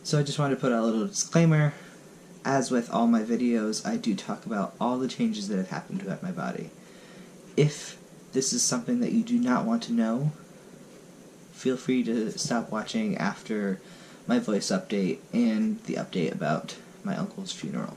So I just wanted to put out a little disclaimer. As with all my videos, I do talk about all the changes that have happened to my body. If this is something that you do not want to know, feel free to stop watching after my voice update and the update about my uncle's funeral.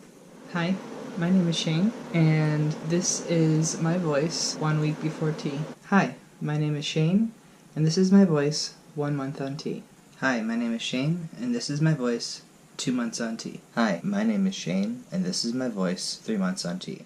Hi, my name is Shane, and this is my voice 1 week before T. Hi, my name is Shane, and this is my voice 1 month on T. Hi, my name is Shane, and this is my voice 2 months on T. Hi, my name is Shane, and this is my voice 3 months on T.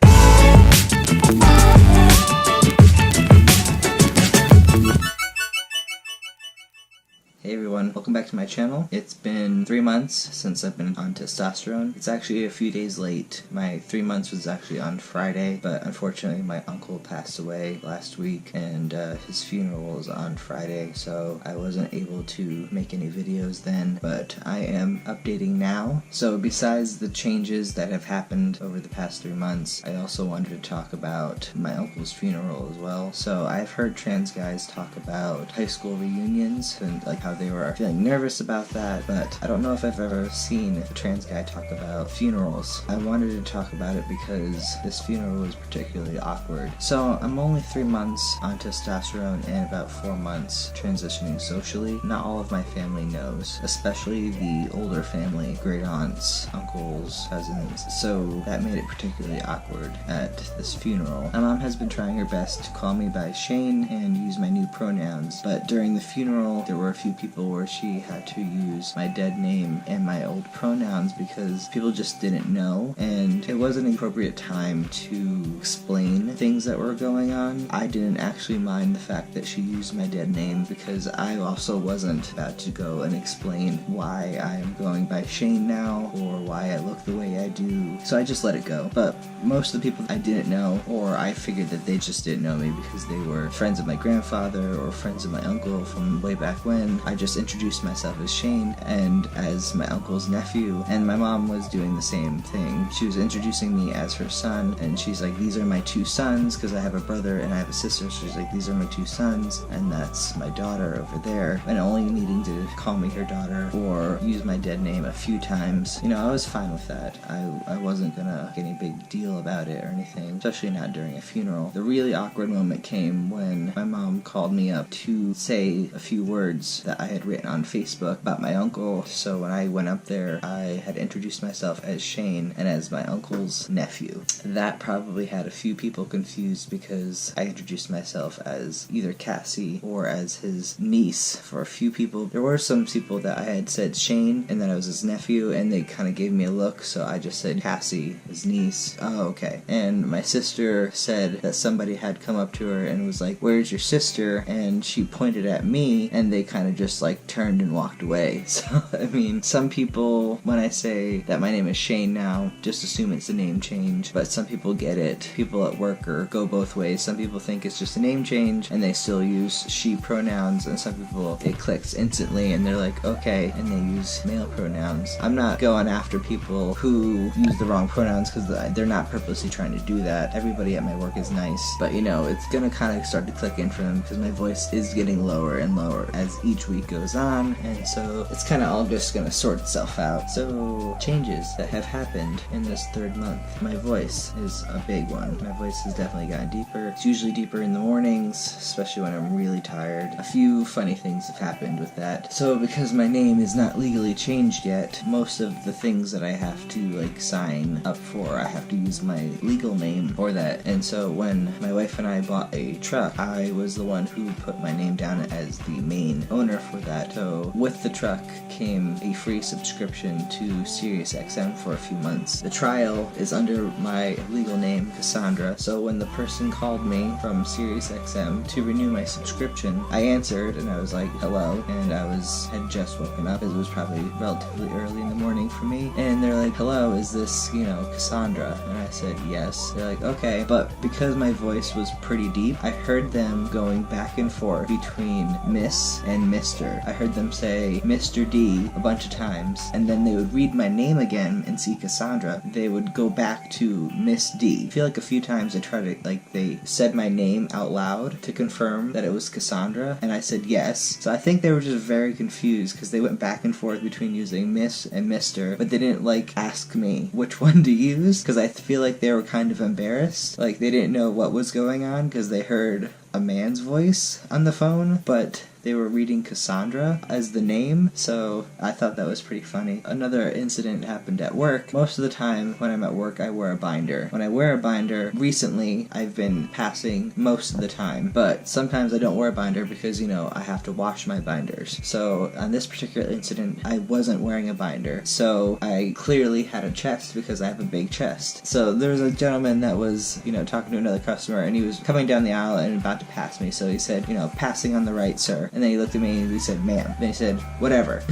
Hey everyone, welcome back to my channel. It's been 3 months since I've been on testosterone. It's actually a few days late. My 3 months was actually on Friday, but unfortunately my uncle passed away last week and his funeral was on Friday, so I wasn't able to make any videos then, but I am updating now. So besides the changes that have happened over the past 3 months, I also wanted to talk about my uncle's funeral as well. So I've heard trans guys talk about high school reunions and like how they were feeling nervous about that, but I don't know if I've ever seen a trans guy talk about funerals. I wanted to talk about it because this funeral was particularly awkward. So I'm only 3 months on testosterone and about 4 months transitioning socially. Not all of my family knows, especially the older family, great aunts, uncles, cousins, so that made it particularly awkward at this funeral. My mom has been trying her best to call me by Shane and use my new pronouns, but during the funeral there were a few people where she had to use my dead name and my old pronouns because people just didn't know, and it wasn't an appropriate time to explain things that were going on. I didn't actually mind the fact that she used my dead name because I also wasn't about to go and explain why I am going by Shane now or why I look the way I do, so I just let it go. But most of the people I didn't know, or I figured that they just didn't know me because they were friends of my grandfather or friends of my uncle from way back when. I just introduced myself as Shane and as my uncle's nephew, and my mom was doing the same thing. She was introducing me as her son, and she's like, these are my 2 sons, because I have a brother and I have a sister, so she's like, these are my 2 sons, and that's my daughter over there, and only needing to call me her daughter or use my dead name a few times. You know, I was fine with that. I wasn't gonna make any big deal about it or anything, especially not during a funeral. The really awkward moment came when my mom called me up to say a few words that I had written on Facebook about my uncle. So when I went up there, I had introduced myself as Shane and as my uncle's nephew. That probably had a few people confused because I introduced myself as either Cassie or as his niece. For a few people, there were some people that I had said Shane and that I was his nephew, and they kind of gave me a look, so I just said Cassie, his niece. Oh, okay. And my sister said that somebody had come up to her and was like, where's your sister? And she pointed at me, and they kind of just like turned and walked away. So, I mean, some people, when I say that my name is Shane now, just assume it's a name change, but some people get it. People at work or go both ways. Some people think it's just a name change and they still use she pronouns, and some people, it clicks instantly and they're like, okay, and they use male pronouns. I'm not going after people who use the wrong pronouns because they're not purposely trying to do that. Everybody at my work is nice, but you know, it's gonna kind of start to click in for them because my voice is getting lower and lower as each week goes on, and so it's kind of all just gonna sort itself out. So changes that have happened in this 3rd month. My voice is a big one. My voice has definitely gotten deeper. It's usually deeper in the mornings, especially when I'm really tired. A few funny things have happened with that. So because my name is not legally changed yet, most of the things that I have to like sign up for, I have to use my legal name for that. And so when my wife and I bought a truck, I was the one who put my name down as the main owner for that. So with the truck came a free subscription to SiriusXM for a few months. The trial is under my legal name, Cassandra, so when the person called me from SiriusXM to renew my subscription, I answered and I was like, hello, and I had just woken up, as it was probably relatively early in the morning for me, and they're like, hello, is this, you know, Cassandra? And I said, yes. They're like, okay, but because my voice was pretty deep, I heard them going back and forth between Miss and Mr. Mr. I heard them say Mr. D a bunch of times, and then they would read my name again and see Cassandra. They would go back to Miss D. I feel like a few times they said my name out loud to confirm that it was Cassandra, and I said yes. So I think they were just very confused because they went back and forth between using Miss and Mr., but they didn't ask me which one to use, because I feel like they were kind of embarrassed. Like, they didn't know what was going on because they heard a man's voice on the phone, but they were reading Cassandra as the name, so I thought that was pretty funny. Another incident happened at work. Most of the time when I'm at work, I wear a binder. When I wear a binder, recently I've been passing most of the time, but sometimes I don't wear a binder because, I have to wash my binders. So on this particular incident, I wasn't wearing a binder, so I clearly had a chest because I have a big chest. So there was a gentleman that was, talking to another customer, and he was coming down the aisle and about to pass me, so he said, passing on the right, sir. And then he looked at me and he said, ma'am. Then he said, whatever.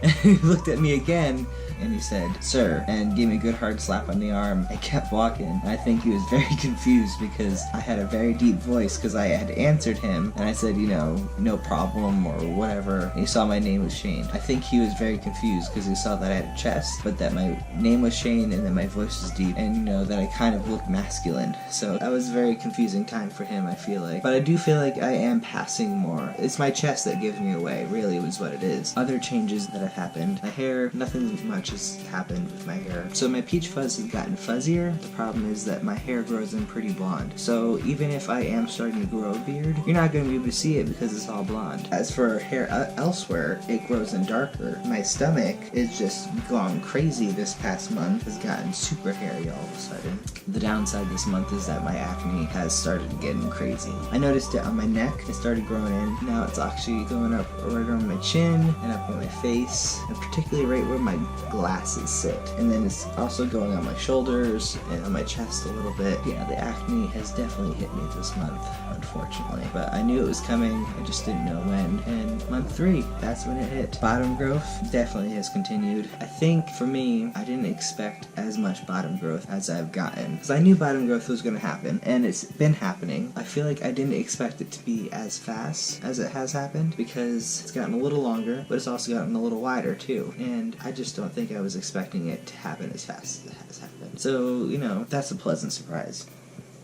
And he looked at me again and he said, sir, and gave me a good hard slap on the arm. I kept walking. I think he was very confused because I had a very deep voice because I had answered him and I said, no problem or whatever. And he saw my name was Shane. I think he was very confused because he saw that I had a chest, but that my name was Shane and that my voice was deep and, that I kind of looked masculine. So that was a very confusing time for him, I feel like. But I do feel like I am passing more. It's my chest that gives me away, really, was what it is. Other changes that have happened. My hair, nothing much has happened with my hair. So my peach fuzz has gotten fuzzier. The problem is that my hair grows in pretty blonde. So even if I am starting to grow a beard, you're not going to be able to see it because it's all blonde. As for hair elsewhere, it grows in darker. My stomach is just gone crazy this past month. Has gotten super hairy all of a sudden. The downside this month is that my acne has started getting crazy. I noticed it on my neck. It started growing in. Now it's actually going up right on my chin and up on my face, and particularly right where my glasses sit. And then it's also going on my shoulders and on my chest a little bit. Yeah, the acne has definitely hit me this month, unfortunately. But I knew it was coming, I just didn't know when. And month 3, that's when it hit. Bottom growth definitely has continued. I think for me, I didn't expect as much bottom growth as I've gotten, because I knew bottom growth was going to happen, and it's been happening. I feel like I didn't expect it to be as fast as it has happened, because it's gotten a little longer, but it's also gotten a little wider too. And I just don't think I was expecting it to happen as fast as it has happened. So, that's a pleasant surprise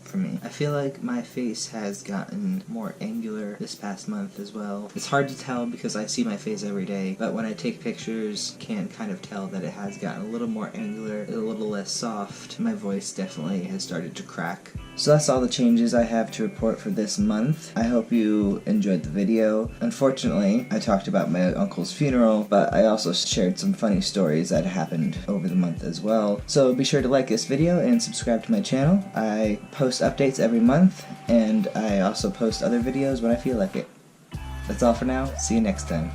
for me. I feel like my face has gotten more angular this past month as well. It's hard to tell because I see my face every day, but when I take pictures, can kind of tell that it has gotten a little more angular, a little less soft. My voice definitely has started to crack. So that's all the changes I have to report for this month. I hope you enjoyed the video. Unfortunately, I talked about my uncle's funeral, but I also shared some funny stories that happened over the month as well. So be sure to like this video and subscribe to my channel. I post updates every month, and I also post other videos when I feel like it. That's all for now. See you next time.